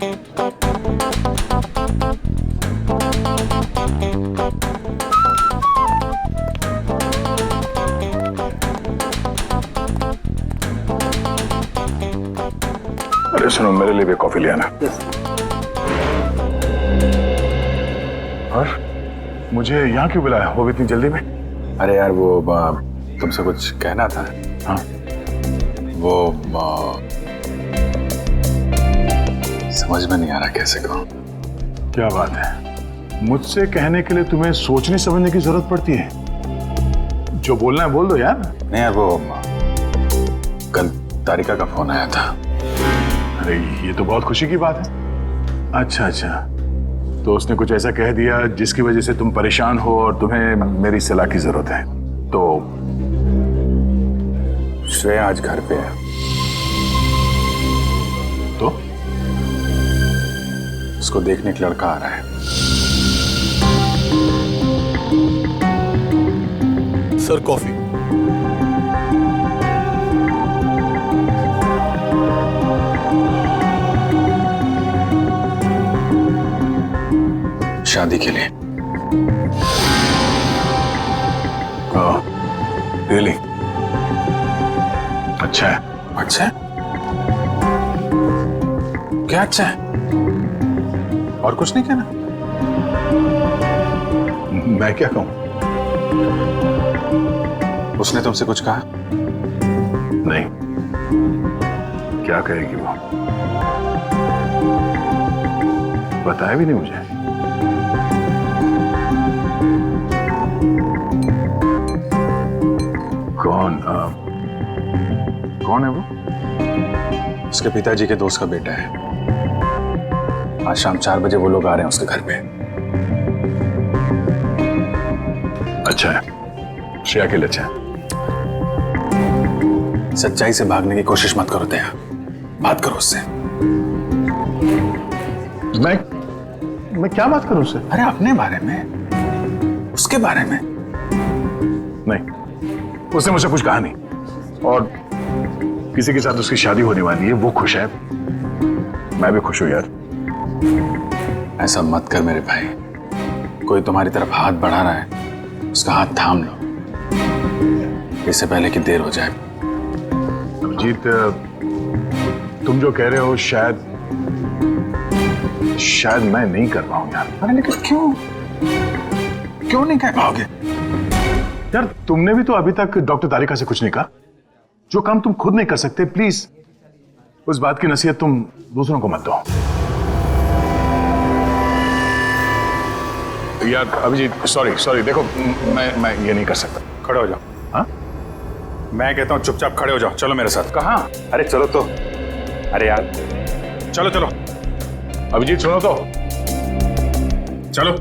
अरे सुनो, मेरे लिए भी कॉफी ले आना। और मुझे यहाँ क्यों बुलाया, वो भी इतनी जल्दी में? अरे यार वो तुमसे कुछ कहना था। हाँ, वो समझ में नहीं आ रहा कैसे कहूँ। क्या बात है, मुझसे कहने के लिए तुम्हें सोचने समझने की जरूरत पड़ती है? जो बोलना है बोल दो यार। नहीं यार, वो कल तारिका का फोन आया था। अरे ये तो बहुत खुशी की बात है। अच्छा अच्छा, तो उसने कुछ ऐसा कह दिया जिसकी वजह से तुम परेशान हो और तुम्हें मेरी सलाह की जरूरत है। तो श्रेया आज घर पे है। तो उसको देखने एक लड़का आ रहा है। Sir coffee. शादी के लिए। रियली? अच्छा है। अच्छा है? क्या अच्छा है? और कुछ नहीं कहना? मैं क्या कहूं? उसने तुमसे कुछ कहा? नहीं, क्या कहेगी वो? बताया भी नहीं मुझे। कौन है वो? उसके पिताजी के दोस्त का बेटा है। आज शाम 4 बजे वो लोग आ रहे हैं उसके घर पे। अच्छा है, श्रेया के लिए अच्छा है। सच्चाई से भागने की कोशिश मत करो दया, बात करो उससे। मैं क्या बात करूं उससे? अरे अपने बारे में, उसके बारे में। नहीं, उसने मुझसे कुछ कहा नहीं। और किसी के साथ उसकी शादी होने वाली है, वो खुश है, मैं भी खुश हूं यार। ऐसा मत कर मेरे भाई, कोई तुम्हारी तरफ हाथ बढ़ा रहा है, उसका हाथ थाम लो, इससे पहले कि देर हो जाए। अभिजीत, तुम जो कह रहे हो शायद मैं नहीं कर पाऊं यार। अरे लेकिन क्यों नहीं कह पाओगे? यार तुमने भी तो अभी तक डॉक्टर तारिका से कुछ नहीं कहा। जो काम तुम खुद नहीं कर सकते, प्लीज उस बात की नसीहत तुम दूसरों को मत दो। यार अभिजीत, सॉरी, देखो मैं ये नहीं कर सकता। खड़े हो जाओ। हाँ? मैं कहता हूँ चुपचाप खड़े हो जाओ, चलो मेरे साथ। कहाँ? अरे चलो तो। अरे यार चलो। अभिजीत सुनो तो। चलो।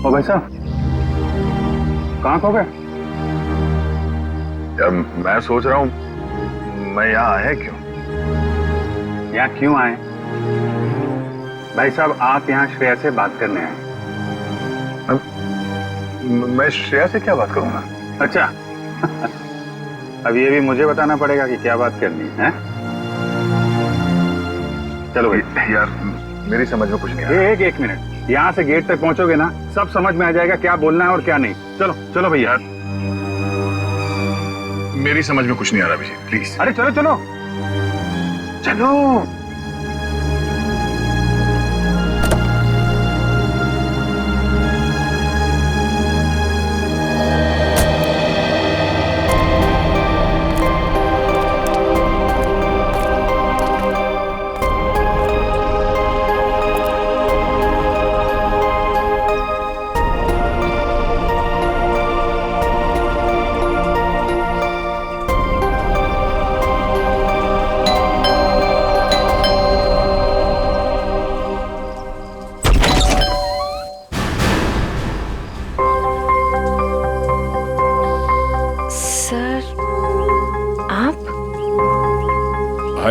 ओ भाई साहब, कहाँ खो गए? यार मैं सोच रहा हूँ मैं यहाँ आया क्यों? यहाँ क्यों आए? भाई साहब, आप यहाँ श्रेया से बात करने आए। मैं श्रेया से क्या बात करूंगा? अच्छा अब ये भी मुझे बताना पड़ेगा कि क्या बात करनी है? चलो भाई। यार मेरी समझ में कुछ नहीं आ रहा। एक मिनट, यहाँ से गेट तक पहुंचोगे ना, सब समझ में आ जाएगा क्या बोलना है और क्या नहीं। चलो भैया। मेरी समझ में कुछ नहीं आ रहा अभिजीत, प्लीज। अरे चलो।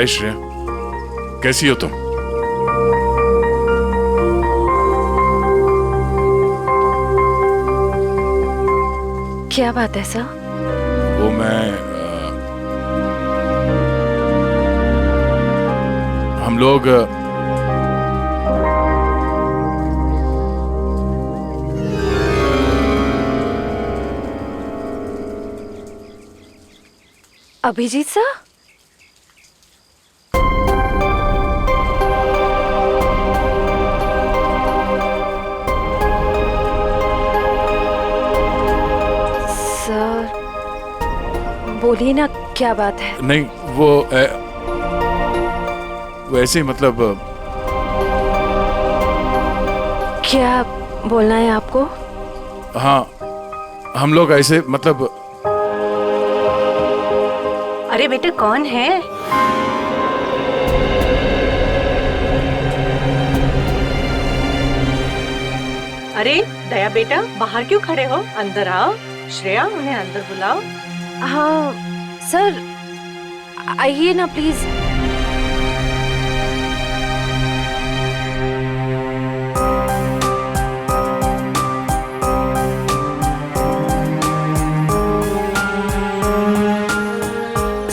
हाय श्रेया, कैसी हो तुम? क्या बात है सर? वो हम लोग अभिजीत सर? सर बोलिए ना, क्या बात है? नहीं, वो ऐसे ही मतलब क्या बोलना है आपको? हाँ, हम लोग ऐसे मतलब अरे बेटे कौन है? अरे दया बेटा, बाहर क्यों खड़े हो? अंदर आओ। श्रेया, उन्हें अंदर बुलाओ। हाँ सर, आइए ना प्लीज।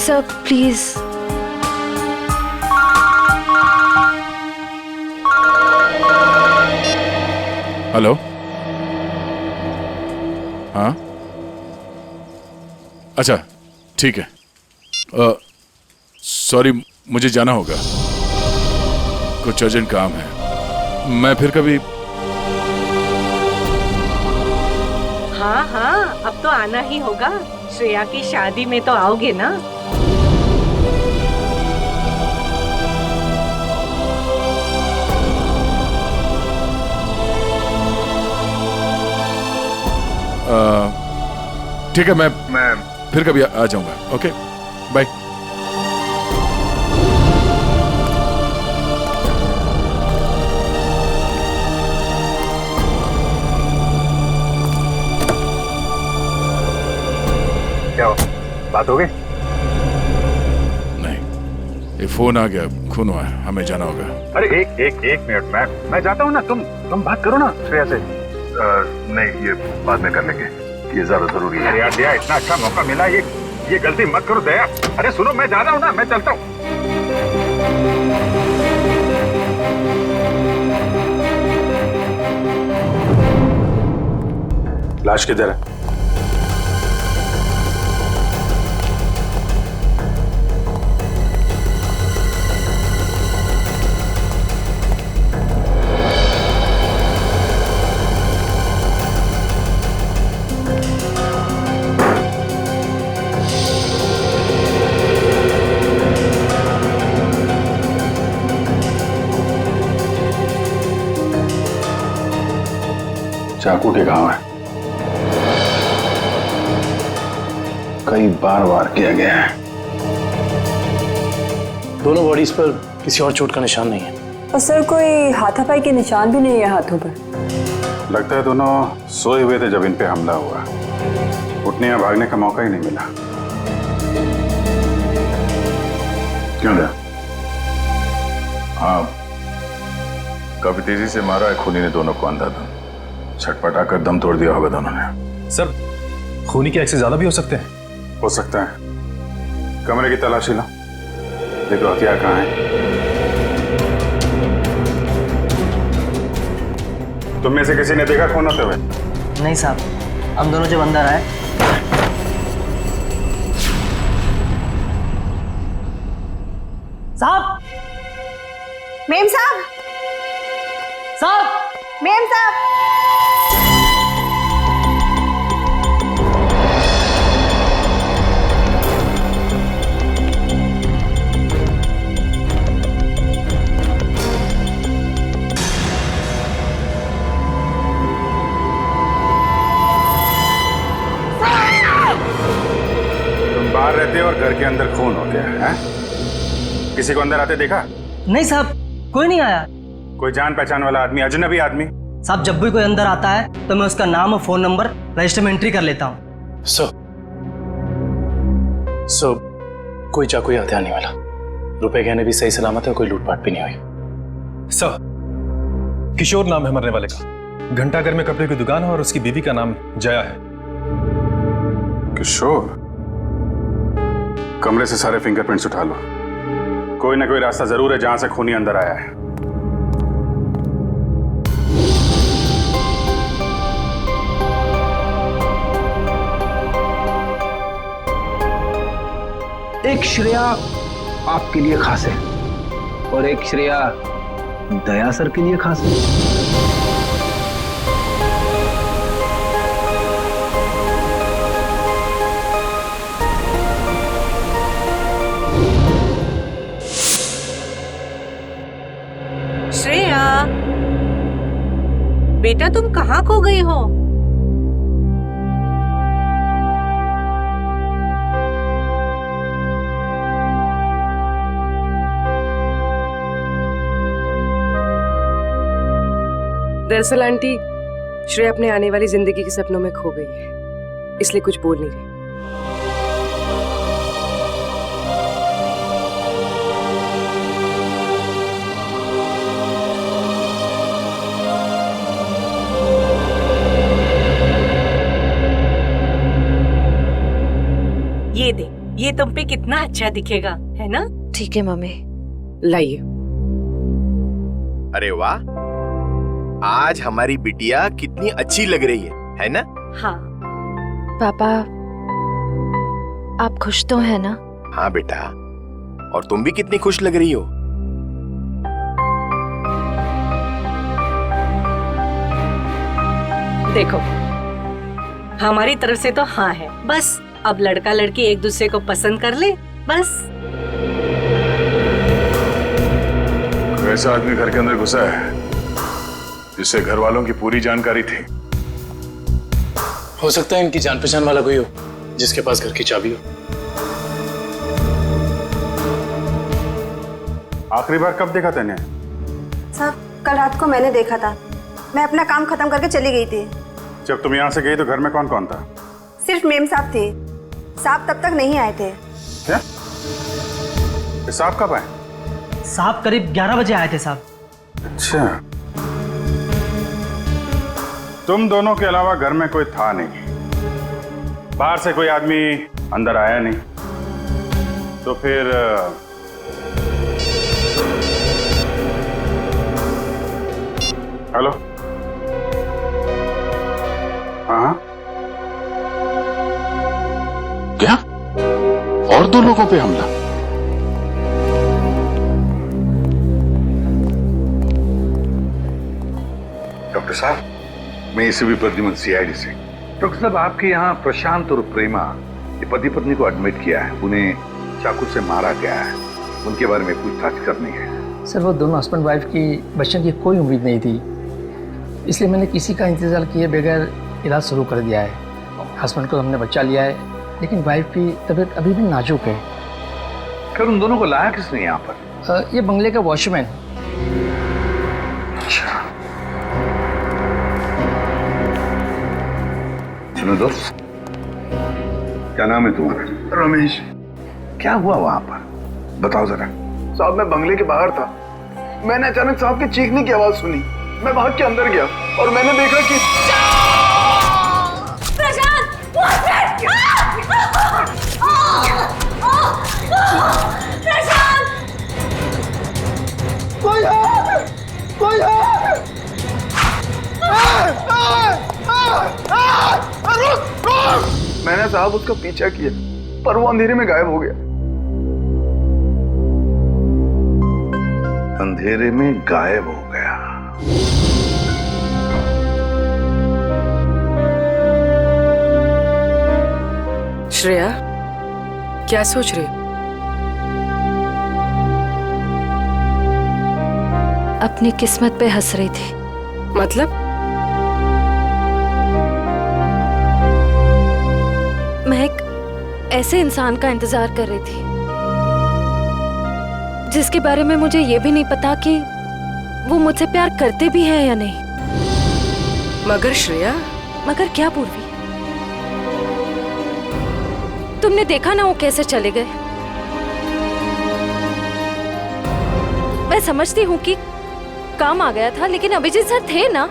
Sir please. हेलो। हाँ, अच्छा ठीक है। सॉरी, मुझे जाना होगा, कुछ अर्जेंट काम है। मैं फिर कभी। हाँ हाँ, अब तो आना ही होगा। श्रेया की शादी में तो आओगे ना? ठीक है, मैं फिर कभी आ जाऊंगा। Okay, bye. क्या हो, बात हो गई? नहीं, ये फोन आ गया, खून हुआ है, हमें जाना होगा। अरे एक मिनट, मैं जाता हूँ ना, तुम बात करो ना श्रेया से। नहीं, ये बाद में कर लेंगे, ये ज्यादा जरूरी है। यार दया, इतना अच्छा मौका मिला, ये गलती मत करो दया। अरे सुनो, मैं जा रहा हूँ ना, मैं चलता हूँ। लाश किधर है? चाकू के घाव है, कई बार वार किया गया है। दोनों बॉडीज पर किसी और चोट का निशान नहीं है। और सर, कोई हाथापाई के निशान भी नहीं है हाथों पर। लगता है दोनों सोए हुए थे जब इन पे हमला हुआ, उठने या भागने का मौका ही नहीं मिला। क्यों दया? हाँ, काफी तेजी से मारा है खूनी ने दोनों को अंधाधुंध, छटपटा कर दम तोड़ दिया होगा दोनों ने। सर, खूनी के एक्सेस ज्यादा भी हो सकते हैं। हो सकता है। कमरे की तलाशी लो, देखो हथियार कहाँ है। तुम में से किसी ने देखा खून होते हुए? नहीं साहब, हम दोनों जब अंदर आए। साहब, मेम साहब, साहब, मेम साहब। बाहर रहते हो और घर के अंदर खून हो गया है? किसी को अंदर आते देखा? नहीं साहब, कोई नहीं आया। कोई जान पहचान वाला आदमी, अजनबी आदमी? साहब, जब भी कोई अंदर आता है तो मैं उसका नाम और फोन नंबर रजिस्टर में एंट्री कर लेता हूँ। सर, कोई चाकू या हथियार नहीं मिला। रुपए गहने भी सही सलामत है, कोई लूटपाट भी नहीं हुई। सर, किशोर नाम है मरने वाले का। घंटाघर में कपड़े की दुकान है और उसकी बीवी का नाम जया है। किशोर, कमरे से सारे फिंगरप्रिंट्स उठा लो। कोई ना कोई रास्ता जरूर है जहां से खूनी अंदर आया है। एक श्रेया आपके लिए खास है और एक श्रेया दया सर के लिए खास है। श्रेया, बेटा तुम कहाँ खो गई हो? दरअसल आंटी, श्रेया अपने आने वाली जिंदगी के सपनों में खो गई है, इसलिए कुछ बोल नहीं रही। ये दे, ये तुम पे कितना अच्छा दिखेगा, है ना? ठीक है मम्मी। लाइए। अरे वाह, आज हमारी बिटिया कितनी अच्छी लग रही है ना? हाँ। पापा, आप खुश तो है ना? हाँ बेटा, और तुम भी कितनी खुश लग रही हो। देखो, हमारी तरफ से तो हाँ है, बस अब लड़का लड़की एक दूसरे को पसंद कर ले, बस। ऐसा आदमी घर के अंदर घुसा है जिससे घर वालों की पूरी जानकारी थी। हो सकता है इनकी जान पहचान वाला कोई हो जिसके पास घर की चाबी हो। आखिरी बार कब देखा तूने? साहब, कल रात को मैंने देखा था। मैं अपना काम खत्म करके चली गई थी। जब तुम यहाँ से गई तो घर में कौन कौन था? सिर्फ मेम साहब थे। साहब तब तक नहीं आए थे। क्या? साहब कब आए? साहब करीब 11 बजे आए थे साहब। अच्छा, तुम दोनों के अलावा घर में कोई था नहीं, बाहर से कोई आदमी अंदर आया नहीं, तो फिर हेलो? हाँ, क्या? और 2 लोगों पे हमला? डॉक्टर साहब, मैं एसीपी प्रद्युमन सीआईडी से। डॉक्टर साहब, आपके यहाँ प्रशांत और प्रेमा ये पति पत्नी को एडमिट किया है। उन्हें चाकू से मारा गया है। उनके बारे में पूछताछ करनी है। सर, वो दोनों हस्बैंड वाइफ की बचने की कोई उम्मीद नहीं थी, इसलिए मैंने किसी का इंतजार किए बगैर इलाज शुरू कर दिया है। हस्बैंड को हमने बचा लिया है, लेकिन वाइफ की तबीयत अभी भी नाजुक है। फिर उन दोनों को लाया किसने यहाँ पर? ये बंगले का वॉचमैन। अच्छा, सुनो दोस्त, क्या नाम है तुम्हारा? रमेश। क्या हुआ वहां पर, बताओ जरा। साहब, मैं बंगले के बाहर था। मैंने अचानक साहब के चीखने की आवाज सुनी। मैं भाग के अंदर गया और मैंने देखा कि मैंने साहब उसका पीछा किया, पर वो अंधेरे में गायब हो गया। अंधेरे में गायब हो गया? श्रेया, क्या सोच रही? अपनी किस्मत पे हंस रही थी। मतलब? मैं एक ऐसे इंसान का इंतजार कर रही थी जिसके बारे में मुझे ये भी नहीं पता कि वो मुझसे प्यार करते भी हैं या नहीं। मगर श्रेया। मगर क्या पूर्वी? तुमने देखा ना वो कैसे चले गए। मैं समझती हूँ कि काम आ गया था, लेकिन अभिजीत सर थे ना,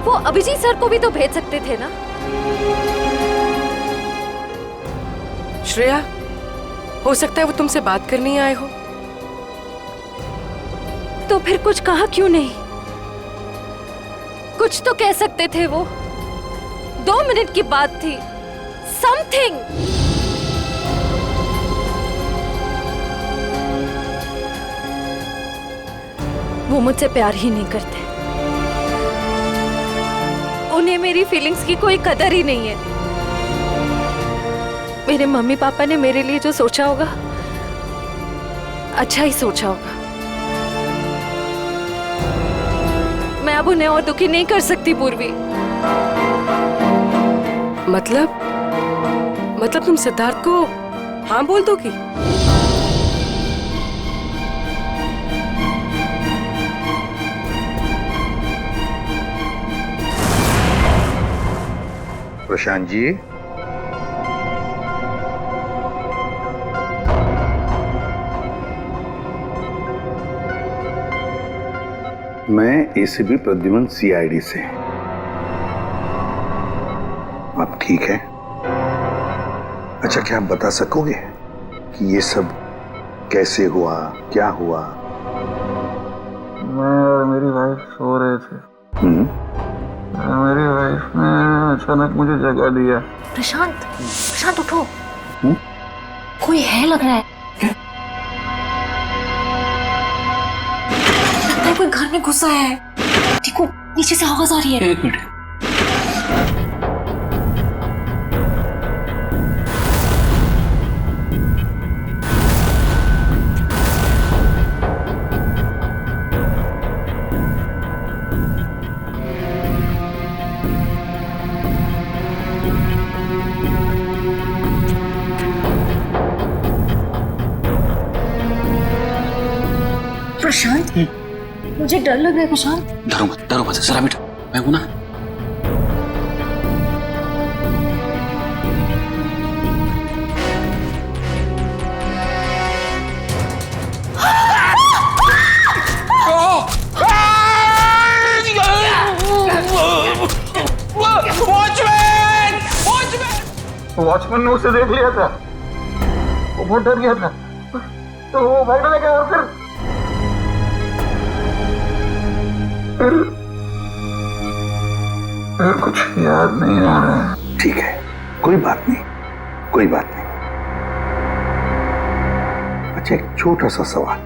वो अभिजीत सर को भी तो भेज सकते थे ना। श्रेया, हो सकता है वो तुमसे बात करने आए हो। तो फिर कुछ कहा क्यों नहीं? कुछ तो कह सकते थे वो। 2 मिनट की बात थी। समथिंग। वो मुझसे प्यार ही नहीं करते। उन्हें मेरी फीलिंग्स की कोई कदर ही नहीं है। मेरे मम्मी पापा ने मेरे लिए जो सोचा होगा, अच्छा ही सोचा होगा। मैं अब उन्हें और दुखी नहीं कर सकती पूर्वी। मतलब तुम सिद्धार्थ को हाँ बोल दोगी? प्रशांत जी, मैं एसीपी प्रद्युमन सीआईडी से। आप ठीक है? अच्छा, क्या आप बता सकोगे कि ये सब कैसे हुआ, क्या हुआ? मैं और मेरी वाइफ सो रहे थे। मेरी वाइफ ने अचानक मुझे जगा दिया। प्रशांत उठो। कोई है लग रहा है। लगता है कोई घर में घुसा है। देखो, नीचे से आवाज आ रही है। 1 मिनट। प्रशांत, मुझे डर लग रहा है। प्रशांत, डरो मत, जरा बैठो, मैं हूं ना। वॉचमैन ने उसे देख लिया था, वो बहुत डर गया था, तो वो भागने लगा। और फिर कुछ याद नहीं आ रहा है। ठीक है, कोई बात नहीं, कोई बात नहीं। अच्छा, एक छोटा सा सवाल,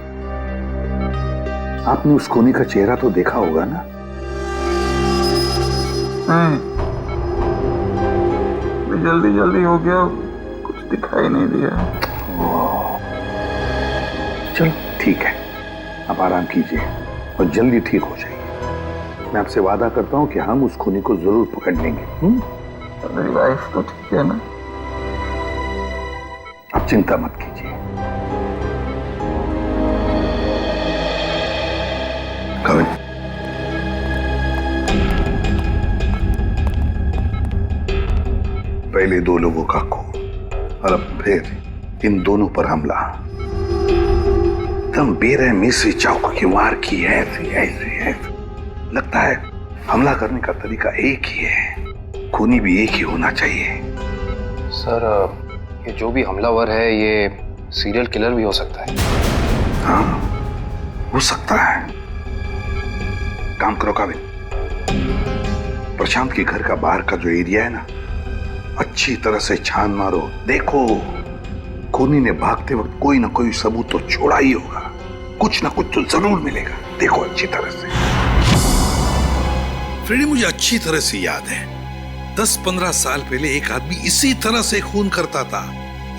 आपने उस कोनी का चेहरा तो देखा होगा ना? नहीं, जल्दी हो गया, कुछ दिखाई नहीं दिया। चलो ठीक है, आप आराम कीजिए और जल्दी ठीक हो जाइए। मैं आपसे वादा करता हूं कि हम उस खूनी को जरूर पकड़ लेंगे। मेरी वाइफ तो ठीक है ना? आप चिंता मत कीजिए। कविन, पहले 2 लोगों का खून और अब फिर इन दोनों पर हमला। तुम बेरहमी से चाकू की वार की है। ऐसे लगता है हमला करने का तरीका एक ही है, खूनी भी एक ही होना चाहिए। सर, ये जो भी हमलावर है ये सीरियल किलर भी हो सकता है। हाँ, हो सकता है। काम करो काबिल, प्रशांत के घर का बाहर का जो एरिया है ना, अच्छी तरह से छान मारो। देखो, खूनी ने भागते वक्त कोई ना कोई सबूत तो छोड़ा ही होगा, कुछ ना कुछ तो जरूर मिलेगा। देखो अच्छी तरह से। फ्रेडी, मुझे अच्छी तरह से याद है, 10-15 साल पहले एक आदमी इसी तरह से खून करता था,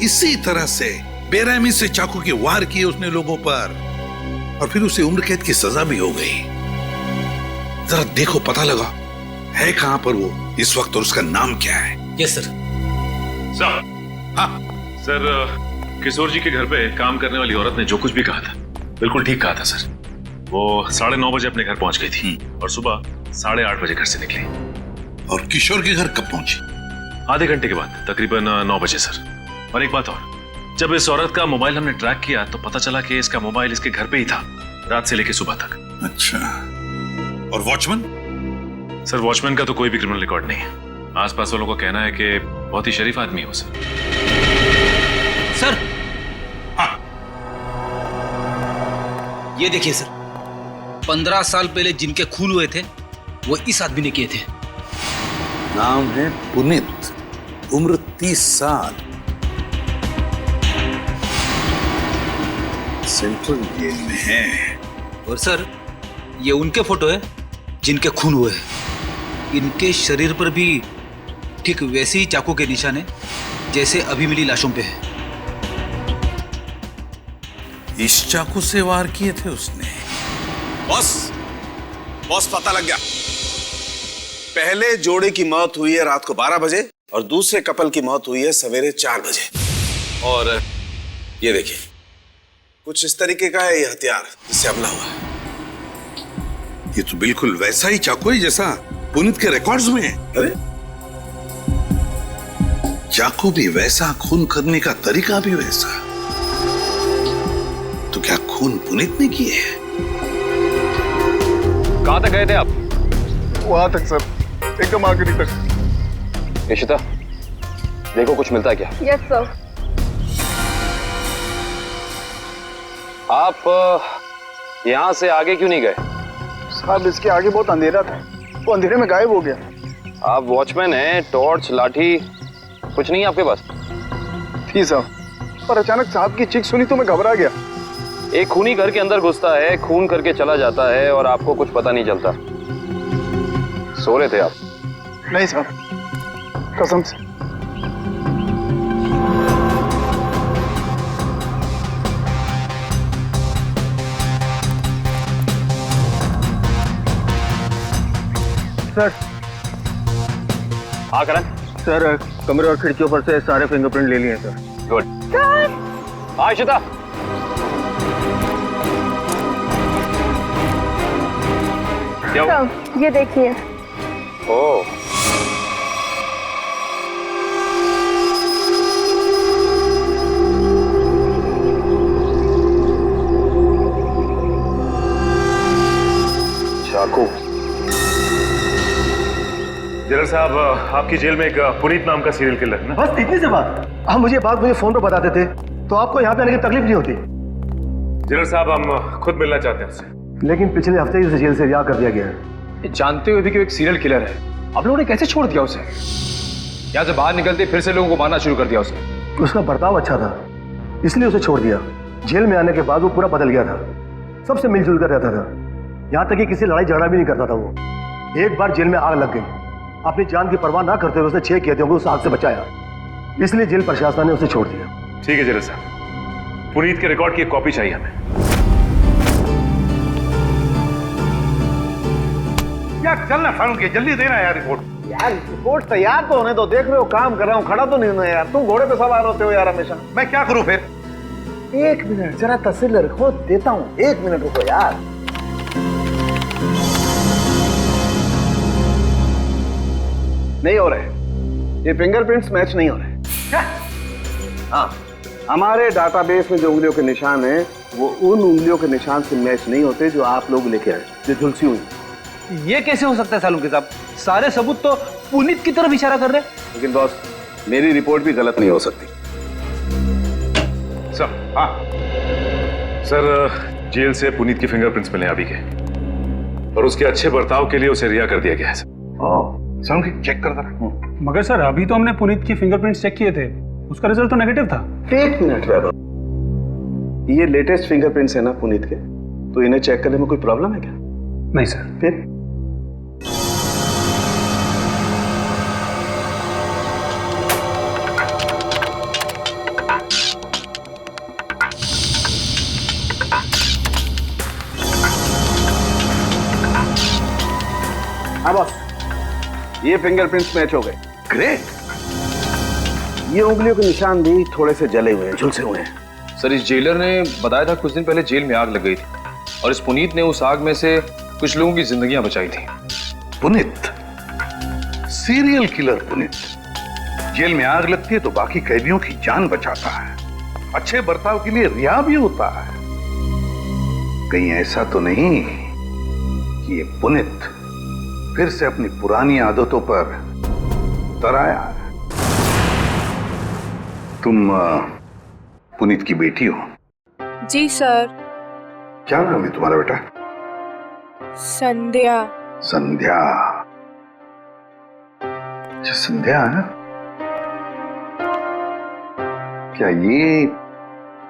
इसी तरह से बेरहमी से चाकू के वार किए उसने लोगों पर, और फिर उसे उम्र कैद की सजा भी हो गई। जरा देखो, पता लगा है कहां पर वो इस वक्त और उसका नाम क्या है? Yes sir. सर, किशोर जी के घर पे काम करने वाली औरत ने जो कुछ भी कहा था बिल्कुल ठीक कहा था सर। वो 9:30 बजे अपने घर पहुंच गई थी और सुबह 8:30 बजे घर से निकली। और किशोर के घर कब पहुंची? आधे घंटे के बाद, तकरीबन 9 बजे सर। और एक बात और, जब इस औरत का मोबाइल हमने ट्रैक किया तो पता चला कि इसका मोबाइल इसके घर पे ही था। रात से लेकर सुबह तक। अच्छा, और वॉचमैन? सर वॉचमैन का तो कोई भी क्रिमिनल रिकॉर्ड नहीं है। आसपास वालों का कहना है कि बहुत ही शरीफ आदमी हो सर। सर ये देखिए सर, 15 साल पहले जिनके खून हुए थे वो इस आदमी ने किए थे। नाम है पुनीत, उम्र 30 साल, सेंट्रल जेल में है। और सर ये उनके फोटो है जिनके खून हुए हैं। इनके शरीर पर भी ठीक वैसे ही चाकू के निशान है जैसे अभी मिली लाशों पे है। इस चाकू से वार किए थे उसने। बॉस पता लग गया। पहले जोड़े की मौत हुई है रात को 12 बजे और दूसरे कपल की मौत हुई है सवेरे 4 बजे। और ये देखिए, कुछ इस तरीके का है ये हथियार जिससे हमला हुआ है। ये तो बिल्कुल वैसा ही चाकू है जैसा पुनीत के रिकॉर्ड्स में है। अरे चाकू भी वैसा, खून करने का तरीका भी वैसा। तो क्या खून पुनीत ने किए है? कहां तक गए थे आप? वहां तक सर, एकदम आखिरी तक। इशिता, देखो कुछ मिलता है क्या? Yes sir. आप यहां से आगे क्यों नहीं गए? साहब इसके आगे बहुत अंधेरा था, वो अंधेरे में गायब हो गया। आप वॉचमैन हैं, टॉर्च लाठी कुछ नहीं है आपके पास? थी साहब, पर अचानक साहब की चीख सुनी तो मैं घबरा गया। एक खूनी घर के अंदर घुसता है, खून करके चला जाता है और आपको कुछ पता नहीं चलता। सो रहे थे आप? नहीं साहब, कसम से। सर। हाँ करण। सर कमरे और खिड़कियों पर से सारे फिंगरप्रिंट ले लिए सर। गुड। हाँ इशिता। सर ये देखिए। ओह चाकू। जनरल साहब, आपकी जेल में एक पुनीत नाम का सीरियल किलर है ना? बस इतनी सी बात। आप मुझे फोन पर बताते थे तो आपको यहाँ पे आने की तकलीफ नहीं होती। जनरल साहब, हम खुद मिलना चाहते हैं उससे। लेकिन पिछले हफ्ते ही उसे जेल से रिहा कर दिया गया है। जानते हुए भी कि वो एक सीरियल किलर है, आप लोगों ने कैसे छोड़ दिया उसे? यहाँ से बाहर निकलते फिर से लोगों को मारना शुरू कर दिया उसने। उसका बर्ताव अच्छा था इसलिए उसे छोड़ दिया। जेल में आने के बाद वो पूरा बदल गया था, सबसे मिलजुल कर रहता था, यहाँ तक कि किसी लड़ाई झगड़ा भी नहीं करता था वो। एक बार जेल में आग लग गई, अपनी जान की परवाह ना करते हुए उसने 6 कैदियों को उस आग से बचाया, इसलिए जेल प्रशासन ने उसे छोड़ दिया। ठीक है जनरल साहब, पुनीत के रिकॉर्ड की एक कॉपी चाहिए हमें। यार चलना फारूक के, जल्दी देना यार रिपोर्ट। यार रिपोर्ट तैयार तो होने दो, देख रहे हो काम कर रहा हूँ, खड़ा तो नहीं हूं यार। तुम घोड़े पे सवार होते हो यार हमेशा। मैं क्या करूं फिर? 1 मिनट जरा तस्वीर रखो, देता हूँ। 1 मिनट रुको यार। नहीं हो रहे, ये फिंगरप्रिंट्स मैच नहीं हो रहे। क्या? हाँ, हमारे डाटाबेस में जो उंगलियों के निशान हैं वो उन उंगलियों के निशान से मैच नहीं होते जो आप लोग लेके आए, जो झुलसी हुई। ये कैसे हो सकता है सालुंके साहब? सारे सबूत तो पुनीत की तरफ इशारा कर रहे हैं। लेकिन बॉस, मेरी रिपोर्ट भी गलत नहीं हो सकती। सर, हाँ सर, जेल से पुनीत के फिंगरप्रिंट्स मिले अभी के, और उसके अच्छे बर्ताव के लिए उसे रिहा कर दिया गया है सर। चेक कर जरा। मगर सर अभी तो हमने पुनीत की फिंगरप्रिंट्स चेक किए थे, उसका रिजल्ट तो नेगेटिव था। 1 मिनट वैभव, ये लेटेस्ट फिंगरप्रिंट्स है ना पुनीत के, तो इन्हें चेक करने में कोई प्रॉब्लम है क्या? नहीं सर। फिर हाँ बॉस, ये फिंगरप्रिंट्स मैच हो गए। ग्रेट। ये उंगलियों के निशान भी थोड़े से जले हुए हैं, झुलसे हुए हैं। सर इस जेलर ने बताया था कुछ दिन पहले जेल में आग लग गई थी और इस पुनीत ने उस आग में से कुछ लोगों की जिंदगियां बचाई थी। Puneet, serial killer Puneet, jail में आग लगती है तो बाकी कैदियों की जान बचाता है, अच्छे बर्ताव के लिए रिहा भी होता है। कहीं ऐसा तो नहीं कि ये पुनित फिर से अपनी पुरानी आदतों पर उतर आया? तुम पुनीत की बेटी हो? जी सर। क्या नाम है तुम्हारा बेटा? संध्या। संध्या। अच्छा, संध्या है ना? क्या ये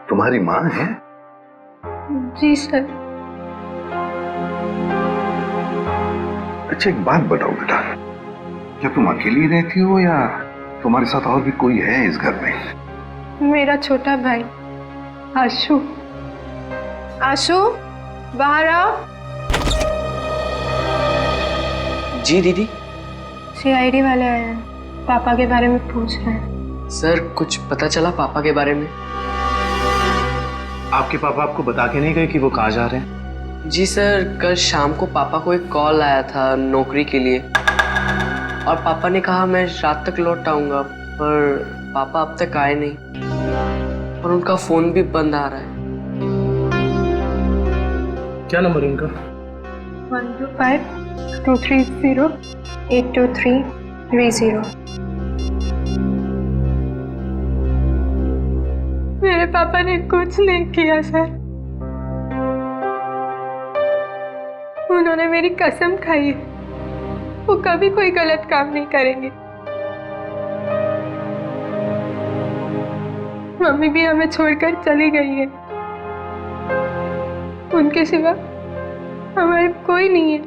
तुम्हारी माँ है? जी सर। अच्छा, एक बात बताओ बेटा, क्या तुम अकेली रहती हो या तुम्हारे साथ और भी कोई है इस घर में? मेरा छोटा भाई आशु। आशु, बाहर आओ। जी दीदी। सीआईडी वाले आए हैं, पापा के बारे में पूछ रहे हैं। सर, कुछ पता चला पापा के बारे में? आपके पापा आपको बता के नहीं गए कि वो कहाँ जा रहे हैं? जी सर, कल शाम को पापा को एक कॉल आया था नौकरी के लिए, और पापा ने कहा मैं रात तक लौट आऊंगा, पर पापा अब तक आए नहीं और उनका फोन भी बंद आ रहा है। क्या नंबर है उनका? 125-230-82330। मेरे पापा ने कुछ नहीं किया सर। उन्होंने मेरी कसम खाई है, वो कभी कोई गलत काम नहीं करेंगे। मम्मी भी हमें छोड़कर चली गई है, उनके सिवा हमारे कोई नहीं है।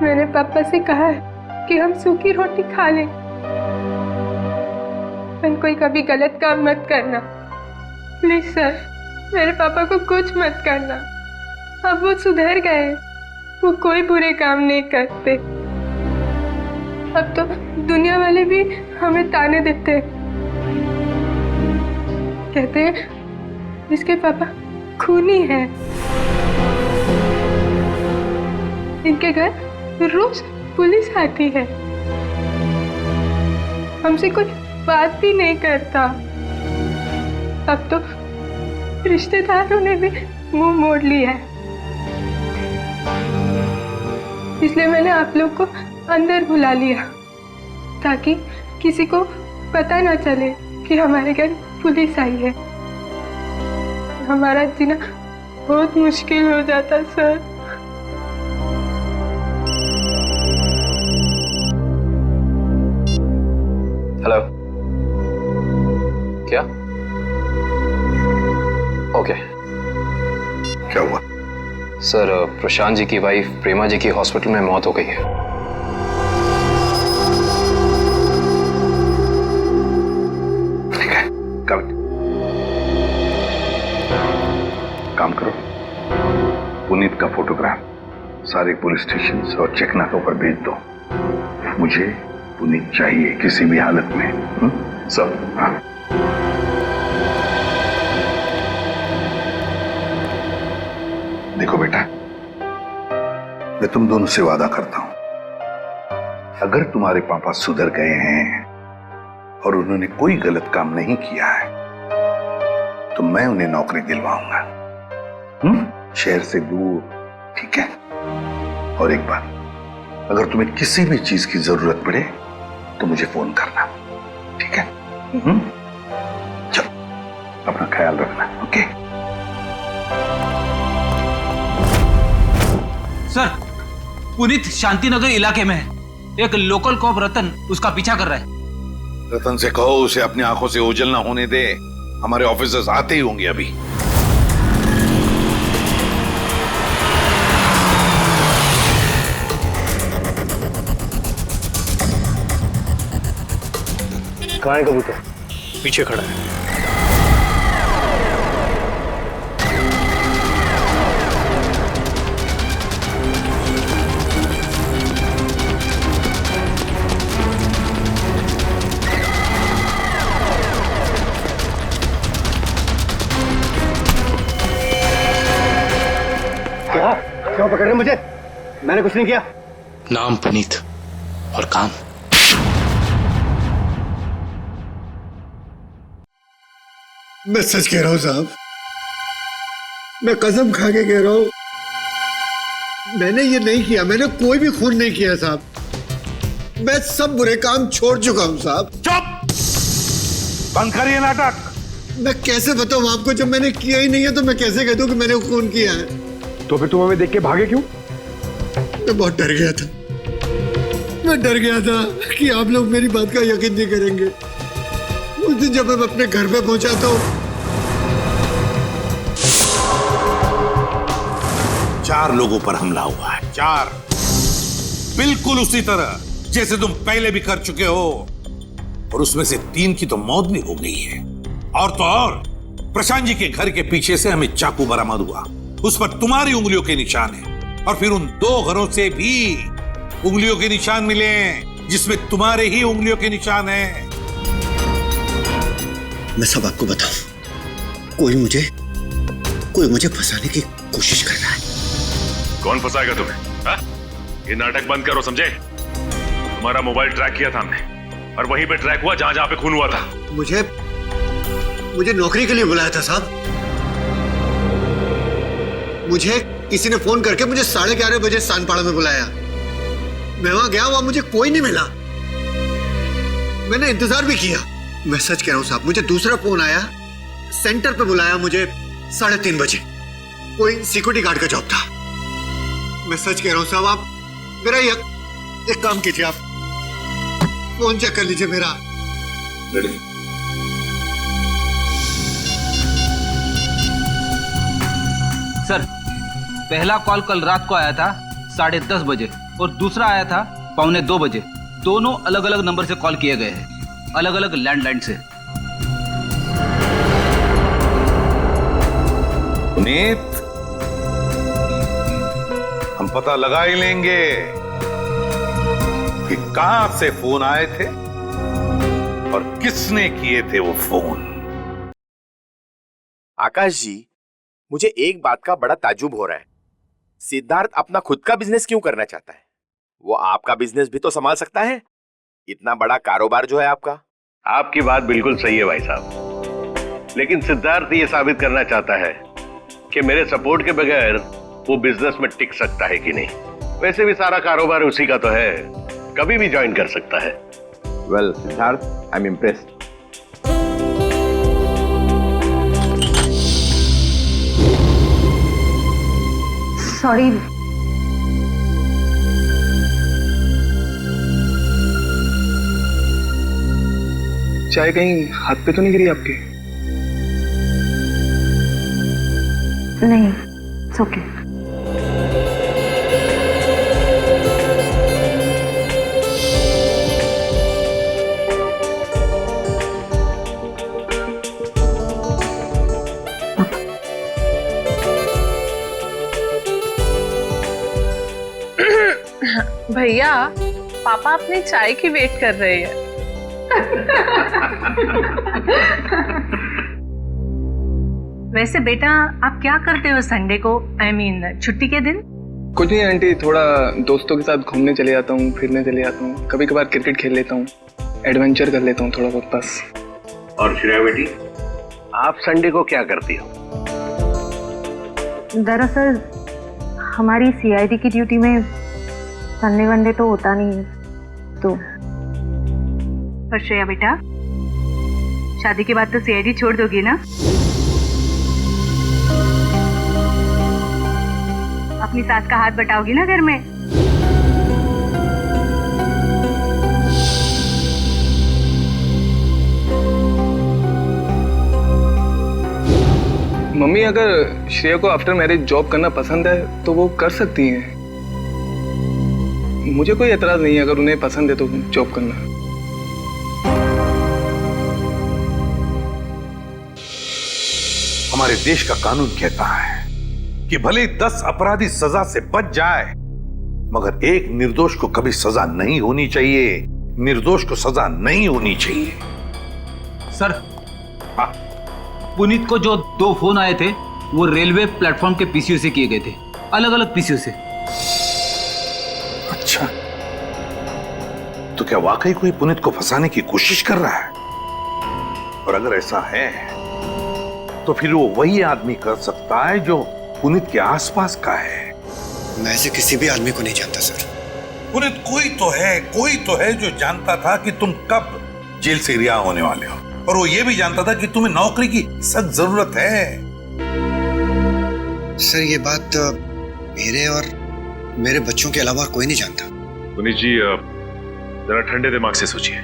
मैंने पापा से कहा है कि हम सूखी रोटी खा लें, पर कोई कभी गलत काम मत करना। प्लीज सर, मेरे पापा को कुछ मत करना। अब वो सुधर गए, वो कोई बुरे काम नहीं करते। अब तो दुनिया वाले भी हमें ताने देते हैं, कहते हैं इसके पापा खूनी है। इनके घर रोज पुलिस आती है, हमसे कोई बात भी नहीं करता। अब तो रिश्तेदारों ने भी मुंह मोड़ लिया है, इसलिए मैंने आप लोग को अंदर बुला लिया ताकि किसी को पता ना चले कि हमारे घर पुलिस आई है। हमारा जीना बहुत मुश्किल हो जाता सर। हेलो, क्या? ओके। क्या हुआ? सर, प्रशांत जी की वाइफ प्रेमा जी की हॉस्पिटल में मौत हो गई है। ठीक है, काम करो, पुनीत का फोटोग्राफ सारे पुलिस स्टेशन और चेक नाकों पर भेज दो। मुझे पुनीत चाहिए किसी भी हालत में। सब। हाँ। देखो बेटा, मैं तुम दोनों से वादा करता हूं, अगर तुम्हारे पापा सुधर गए हैं और उन्होंने कोई गलत काम नहीं किया है तो मैं उन्हें नौकरी दिलवाऊंगा, शहर से दूर। ठीक है? और एक बात, अगर तुम्हें किसी भी चीज की जरूरत पड़े तो मुझे फोन करना। ठीक है? चलो, अपना ख्याल रखना। ओके? सर, पुनीत शांतिनगर इलाके में है। एक लोकल कॉप रतन उसका पीछा कर रहा है। रतन से कहो उसे अपनी आंखों से ओझल ना होने दे, हमारे ऑफिसर्स आते ही होंगे अभी। कहाँ है कबूतर? पीछे खड़ा है। क्या? क्यों पकड़ रहे मुझे? मैंने कुछ नहीं किया। नाम पुनीत और काम मैं सच कह रहा हूं साहब, मैं कसम खा के कह रहा हूं, मैंने ये नहीं किया, मैंने कोई भी खून नहीं किया साहब। मैं सब बुरे काम छोड़ चुका हूं साहब। चुप! बंद करिए नाटक। मैं कैसे बताऊं आपको, जब मैंने किया ही नहीं है तो मैं कैसे कह दूं कि मैंने खून किया है? तो फिर तुम हमें देख के भागे क्यों? मैं बहुत डर गया था। मैं डर गया था कि आप लोग मेरी बात का यकीन नहीं करेंगे। उस दिन जब मैं अपने घर पे पहुंचा तो 4 लोगों पर हमला हुआ है, 4। बिल्कुल उसी तरह जैसे तुम पहले भी कर चुके हो, और उसमें से 3 की तो मौत भी हो गई है। और तो और प्रशांत जी के घर के पीछे से हमें चाकू बरामद हुआ, उस पर तुम्हारी उंगलियों के निशान है, और फिर उन 2 घरों से भी उंगलियों के निशान मिले जिसमें तुम्हारे ही उंगलियों के निशान हैं। मैं सब आपको बताऊं, कोई मुझे फंसाने की कोशिश कर रहा है। कौन फंसाएगा तुम्हें? हा? ये नाटक बंद करो, समझे? तुम्हारा मोबाइल ट्रैक किया था हमने, और वहीं पे ट्रैक हुआ जहां पे खून हुआ था। मुझे नौकरी के लिए बुलाया था साहब। मुझे किसी ने फोन करके मुझे 11:30 बजे सानपाड़ा में बुलाया। मैं वहां गया, वहां मुझे कोई नहीं मिला। मैंने इंतजार भी किया। मैं सच कह रहा हूं साहब, मुझे दूसरा फोन आया, सेंटर पे बुलाया मुझे 3:30 बजे। कोई सिक्योरिटी गार्ड का जॉब था। मैं सच कह रहा हूं साहब, आप मेरा एक काम कीजिए, आप फोन चेक कर लीजिए मेरा। सर, पहला कॉल कल रात को आया था 10:30 बजे और दूसरा आया था 1:45 बजे। दोनों अलग अलग नंबर से कॉल किए गए हैं, अलग अलग लैंडलाइन से। पुनीत, हम पता लगा ही लेंगे कि कहां से फोन आए थे और किसने किए थे वो फोन। आकाश जी, मुझे एक बात का बड़ा ताज्जुब हो रहा है। सिद्धार्थ अपना खुद का बिजनेस क्यों करना चाहता है? वो आपका बिजनेस भी तो संभाल सकता है। इतना बड़ा कारोबार जो है आपका। आपकी बात बिल्कुल सही है भाई साहब, लेकिन सिद्धार्थ ये साबित करना चाहता है कि मेरे सपोर्ट के बगैर वो बिजनेस में टिक सकता है कि नहीं। वैसे भी सारा कारोबार उसी का तो है, कभी भी ज्वाइन कर सकता है। Well Siddharth, I am impressed. Sorry, चाय कहीं हाथ पे तो नहीं गिरी आपके? नहीं, इट्स ओके। भैया, पापा अपनी चाय की वेट कर रहे हैं। वैसे बेटा, आप क्या करते हो संडे को, I mean, छुट्टी के दिन? कुछ नहीं आंटी, थोड़ा दोस्तों के साथ घूमने चले जाता हूँ, फिरने चले जाता हूँ, कभी कभार क्रिकेट खेल लेता हूँ, एडवेंचर कर लेता हूँ थोड़ा बहुत बस। और श्रेया बेटी, आप संडे को क्या करती हो? दरअसल हमारी सीआईडी की ड्यूटी में संडे वनडे तो होता नहीं है, तो। पर श्रेया बेटा, शादी के बाद तो सीआईडी छोड़ दोगी ना? अपनी सास का हाथ बटाओगी ना घर में? मम्मी, अगर श्रेया को आफ्टर मैरिज जॉब करना पसंद है तो वो कर सकती हैं। मुझे कोई एतराज नहीं है अगर उन्हें पसंद है तो जॉब करना। हमारे देश का कानून कहता है कि भले 10 अपराधी सजा से बच जाए, मगर एक निर्दोष को कभी सजा नहीं होनी चाहिए। निर्दोष को सजा नहीं होनी चाहिए। सर, पुनीत को जो 2 फोन आए थे वो रेलवे प्लेटफॉर्म के पीसीओ से किए गए थे, अलग अलग पीसीओ से। अच्छा, तो क्या वाकई कोई पुनीत को फंसाने की कोशिश कर रहा है? और अगर ऐसा है तो फिर वो वही आदमी कर सकता है जो पुनीत के आसपास का है। मैं ऐसे किसी भी आदमी को नहीं जानता सर। पुनीत कोई तो है जो जानता था कि तुम कब जेल से रिहा होने वाले हो, और वो ये भी जानता था कि तुम्हें नौकरी की सख्त जरूरत है। सर ये बात मेरे और मेरे बच्चों के अलावा कोई नहीं जानता। पुनीत जी जरा ठंडे दिमाग से सोचिए,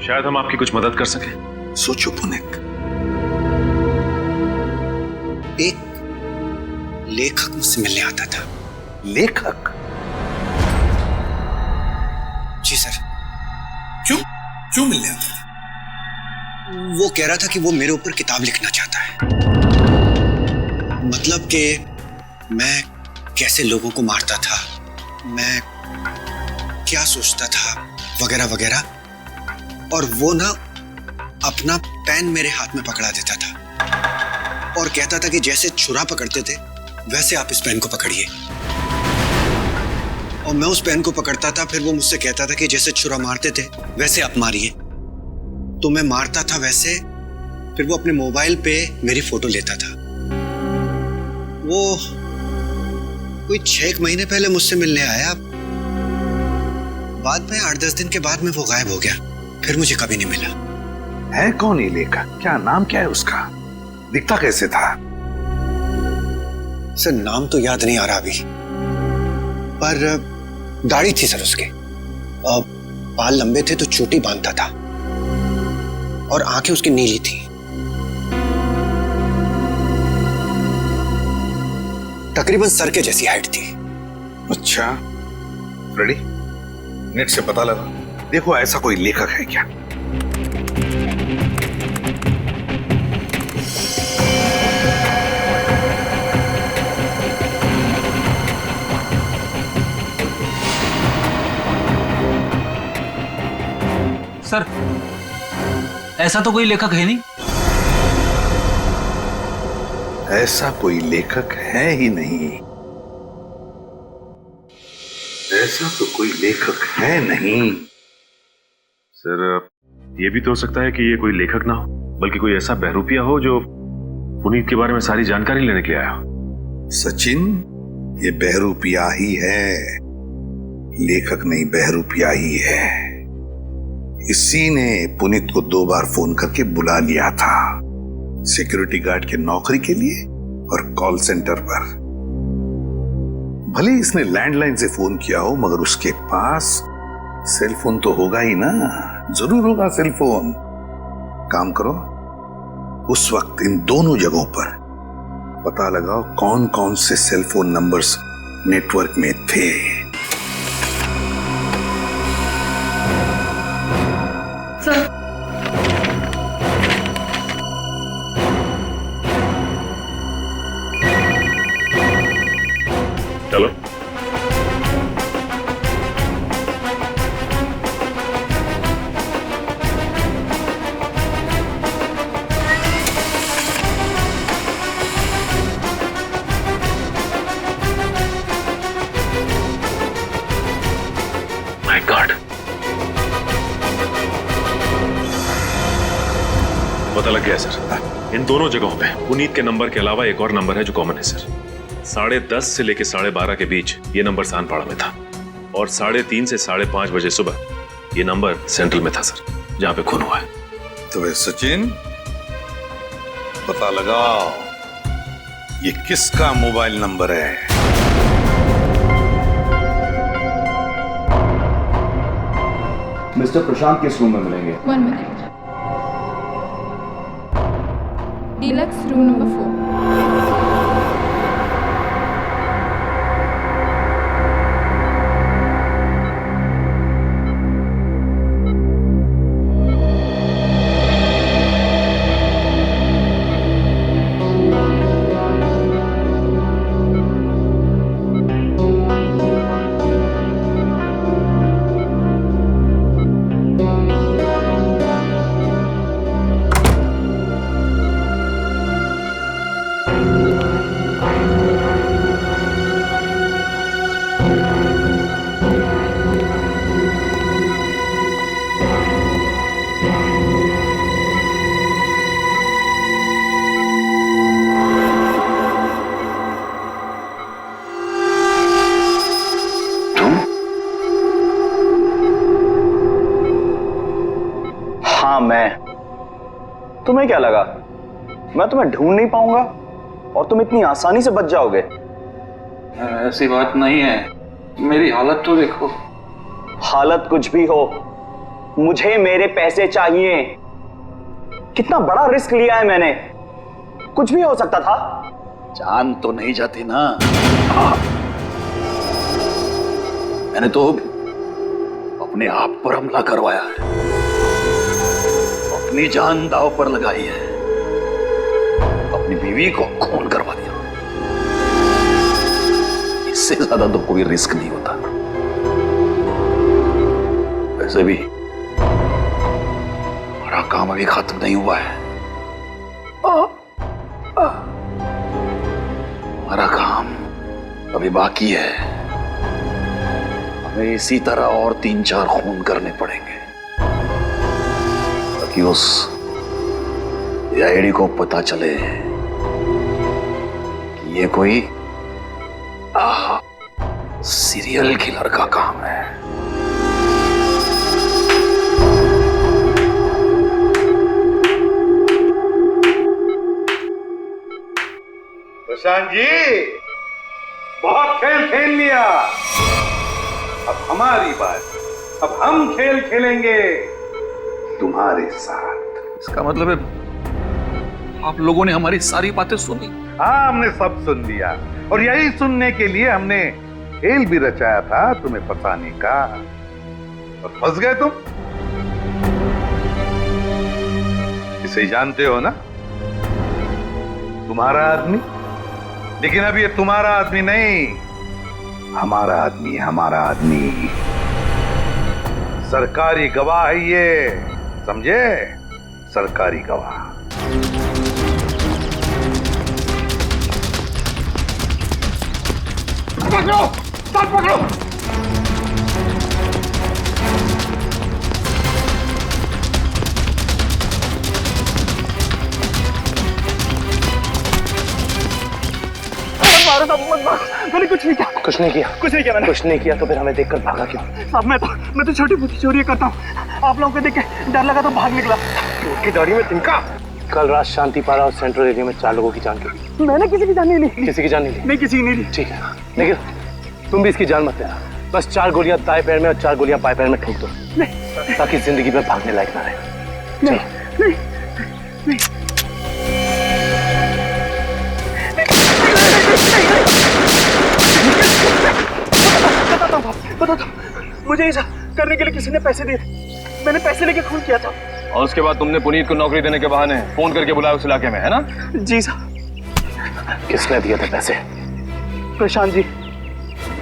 शायद हम आपकी कुछ मदद कर सकें। सोचो पुनीत। एक लेखक मुझसे मिलने आता था। लेखक? जी सर। क्यों मिलने आता था? वो कह रहा था कि वो मेरे ऊपर किताब लिखना चाहता है, मतलब कि मैं कैसे लोगों को मारता था, मैं क्या सोचता था, वगैरह वगैरह। और वो ना अपना पेन मेरे हाथ में पकड़ा देता था और कहता था कि जैसे छुरा पकड़ते थे वैसे आप इस पेन को पकड़िए। और मैं उस पेन को पकड़ता था, फिर वो मुझसे कहता था कि जैसे छुरा मारते थे वैसे आप मारिए। तो मैं मारता था वैसे, फिर वो अपने मोबाइल पे मेरी फोटो लेता था। वो कोई 6 महीने पहले मुझसे मिलने आया, बाद में 8-10 दिन के बाद में वो गायब हो गया, फिर मुझे कभी नहीं मिला। है कौन ये लेखक? क्या नाम क्या है उसका? दिखता कैसे था? सर नाम तो याद नहीं आ रहा अभी, पर दाढ़ी थी सर उसके, बाल लंबे थे तो चोटी बांधता था, और आंखें उसकी नीली थी। तकरीबन सर के जैसी हाइट थी। अच्छा, रेडी? नेट से पता लगा, देखो ऐसा कोई लेखक है क्या। सर ऐसा तो कोई लेखक है नहीं। ऐसा कोई लेखक है ही नहीं। ऐसा तो कोई लेखक है नहीं। सर ये भी तो हो सकता है कि ये कोई लेखक ना हो, बल्कि कोई ऐसा बहरूपिया हो जो पुनीत के बारे में सारी जानकारी लेने के लिए आया हो। सचिन, ये बहरूपिया ही है, लेखक नहीं, बहरूपिया ही है। इसी ने पुनीत को 2 बार फोन करके बुला लिया था, सिक्योरिटी गार्ड के नौकरी के लिए और कॉल सेंटर पर। भले इसने लैंडलाइन से फोन किया हो, मगर उसके पास सेल फोन तो होगा ही ना, जरूर होगा सेल फोन। काम करो, उस वक्त इन दोनों जगहों पर पता लगाओ कौन कौन से सेल फोन नंबर्स नेटवर्क में थे। चलो माय गॉड, पता लग गया सर। इन दोनों जगहों पे पुनीत के नंबर के अलावा एक और नंबर है जो कॉमन है सर। 10:30 से लेके 12:30 के बीच ये नंबर सानपाड़ा में था, और 3:30 से 5:30 बजे सुबह ये नंबर सेंट्रल में था सर, जहां पे खून हुआ है। तो वे सचिन, पता लगाओ ये किसका मोबाइल नंबर है। मिस्टर प्रशांत किस रूम में मिलेंगे? 1 मिनट। Deluxe room number 4। तुम्हें क्या लगा मैं तुम्हें ढूंढ नहीं पाऊंगा और तुम इतनी आसानी से बच जाओगे? ऐसी बात नहीं है, मेरी हालत तो देखो। हालत कुछ भी हो, मुझे मेरे पैसे चाहिए। कितना बड़ा रिस्क लिया है मैंने, कुछ भी हो सकता था। जान तो नहीं जाती ना। मैंने तो अपने आप पर हमला करवाया है, अपनी जान दांव पर लगाई है, अपनी बीवी को खून करवा दिया। इससे ज्यादा तो कोई रिस्क नहीं होता। वैसे भी हमारा काम अभी खत्म नहीं हुआ है। हमारा काम अभी बाकी है। हमें इसी तरह और 3-4 खून करने पड़ेंगे ताकि उस आईडी को पता चले कि ये कोई सीरियल किलर का काम है। प्रशांत जी, बहुत खेल खेल लिया, अब हमारी बात। अब हम खेल खेलेंगे तुम्हारे साथ। इसका मतलब है आप लोगों ने हमारी सारी बातें सुनी? हाँ, हमने सब सुन लिया और यही सुनने के लिए हमने खेल भी रचाया था तुम्हें फंसाने का, और फंस गए तुम। इसे जानते हो ना, तुम्हारा आदमी। लेकिन अब ये तुम्हारा आदमी नहीं, हमारा आदमी है, हमारा आदमी। सरकारी गवाह है ये, समझे? सरकारी गवाह। पकड़ो, साथ पकड़ो। मैंने कुछ नहीं किया। कुछ नहीं किया? कुछ नहीं किया मैंने। कुछ नहीं किया तो फिर हमें देखकर भागा क्यों? साहब मैं तो छोटी मोटी चोरी करता हूँ। आप लोगों को देख के डर लगा तो भाग निकला। उसकी दाढ़ी में तिनका। कल रात शांति पारा और सेंट्रल एरिया में 4 लोगों की जान गई। मैंने किसी की जान नहीं ली। किसी की जान नहीं ली? नहीं, किसी की नहीं ली। ठीक है, लेकिन तुम भी इसकी जान मत लेना। बस 4 गोलियां दाएं पैर में और 4 गोलियां बाएं पैर में ठोक दो, ताकि जिंदगी में भागने लायक ना रहे। नहीं। बता दो, मुझे ऐसा करने के लिए किसी ने पैसे दिए। मैंने पैसे लेके खून किया था। और उसके बाद तुमने पुनीत को नौकरी देने के बहाने फोन करके बुलाया उस इलाके में, है ना? जी साहब। किसने दिए थे पैसे? प्रशांत जी।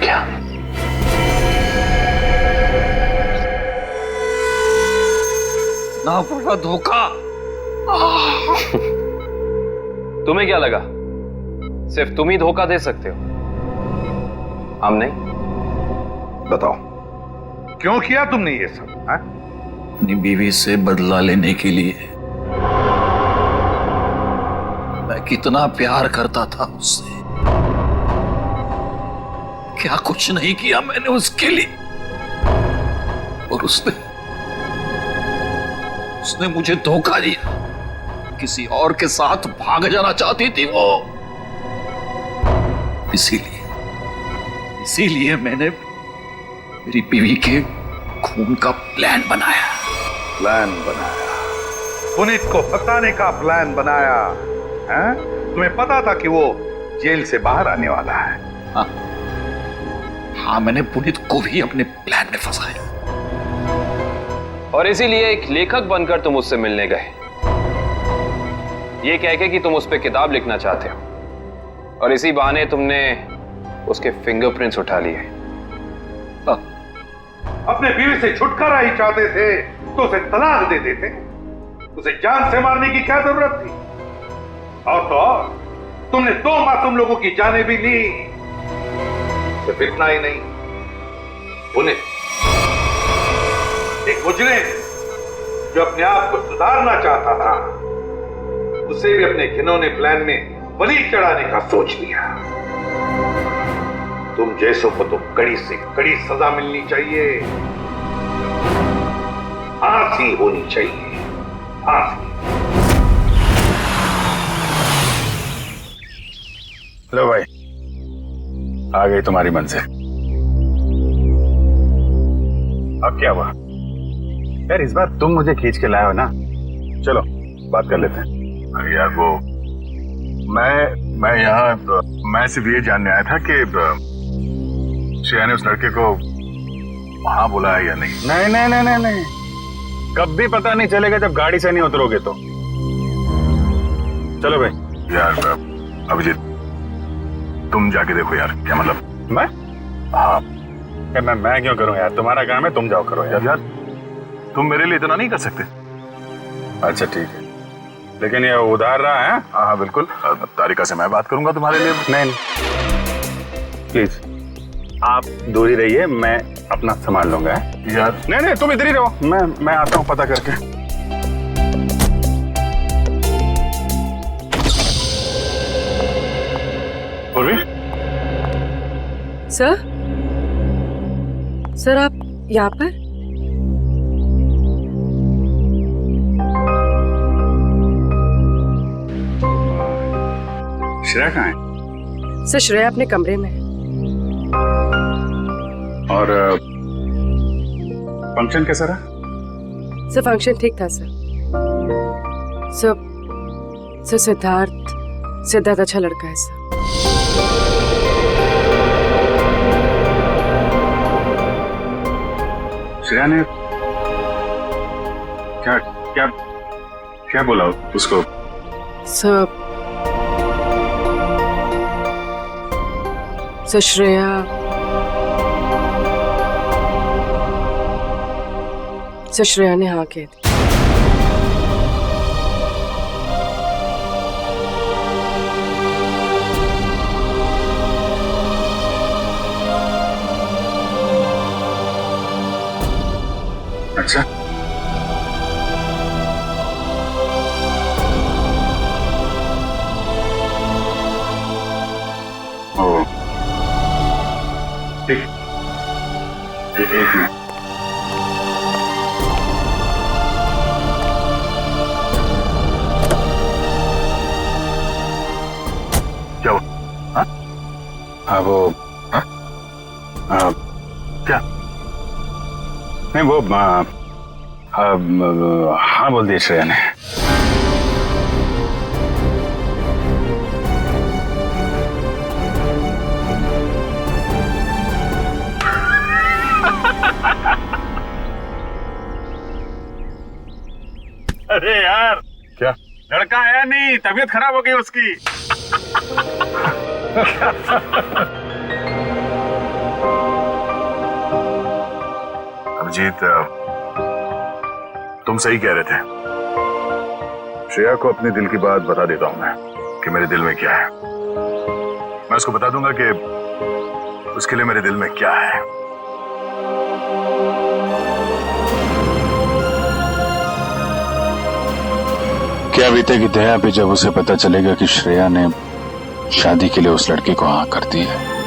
क्या? ना पूरा धोखा। तुम्हें क्या लगा सिर्फ तुम ही धोखा दे सकते हो, हम नहीं? बताओ, क्यों किया तुमने ये सब? अपनी बीवी से बदला लेने के लिए। मैं कितना प्यार करता था उससे। क्या कुछ नहीं किया मैंने उसके लिए। और उसने मुझे धोखा दिया। किसी और के साथ भाग जाना चाहती थी वो। इसीलिए मैंने मेरी बीवी के खून का प्लान बनाया। पुनीत को फंसाने का प्लान बनाया है? तुम्हें पता था कि वो जेल से बाहर आने वाला है? हाँ, मैंने पुनीत को भी अपने प्लान में फंसाया। और इसीलिए एक लेखक बनकर तुम उससे मिलने गए, ये कह के कि तुम उस पर किताब लिखना चाहते हो, और इसी बहाने तुमने उसके फिंगरप्रिंट्स उठा लिए। अपने बीवी से छुटकारा ही चाहते थे तो उसे तलाक दे देते। उसे जान से मारने की क्या जरूरत थी? और तो और, तुमने 2 मासूम लोगों की जानें भी ली। सिर्फ इतना ही नहीं, उन्हें एक मुजरिम जो अपने आप को सुधारना चाहता था, उसे भी अपने घिनौने प्लान में बलि चढ़ाने का सोच लिया। तुम जैसों को तो कड़ी से कड़ी सजा मिलनी चाहिए, फांसी होनी चाहिए, फांसी। लो भाई, आ गई तुम्हारी मंजिल। अब क्या हुआ यार, इस बार तुम मुझे खींच के लाए हो ना, चलो बात कर लेते हैं। अरे यार वो मैं यहाँ मैं सिर्फ ये जानने आया था कि श्रेया ने उस लड़के को हाँ बोला है या नहीं। नहीं नहीं नहीं नहीं नहीं, कभी पता नहीं चलेगा जब गाड़ी से नहीं उतरोगे तो। चलो भाई। यार अभिजीत, तुम जाके देखो यार, क्या मतलब। मैं? हाँ। मैं क्यों करूं यार, तुम्हारा काम है, तुम जाओ करो यार। यार तुम मेरे लिए इतना नहीं कर सकते। अच्छा ठीक है, लेकिन ये उधार रहा है। हाँ बिल्कुल, तारिका से मैं बात करूंगा तुम्हारे लिए। नहीं प्लीज आप दूर ही रहिए, मैं अपना संभाल लूंगा। यार नहीं नहीं, तुम इधर ही रहो, मैं आता हूँ पता करके। पूर्वी। सर आप यहाँ पर? श्रेया कहाँ है? सर श्रेया अपने कमरे में। और फंक्शन कैसा रहा? सर फंक्शन ठीक था सर। सर सिद्धार्थ अच्छा लड़का है सर। श्रेया ने क्या क्या क्या बोला उसको? सर श्रेया ने हाँ कह दी। अच्छा ओ ठीक, एक मिनट। क्या हुआ? हाँ? हाँ वो क्या? नहीं वो हाँ बोल दिया श्रेया ने। अरे यार क्या लड़का आया नहीं, तबीयत खराब हो गई उसकी। अभिजीत, तुम सही कह रहे थे। श्रेया को अपने दिल की बात बता देता हूं मैं कि मेरे दिल में क्या है। मैं उसको बता दूंगा कि उसके लिए मेरे दिल में क्या है। क्या बीतेगी दया पे जब उसे पता चलेगा कि श्रेया ने शादी के लिए उस लड़के को हाँ कर दी है।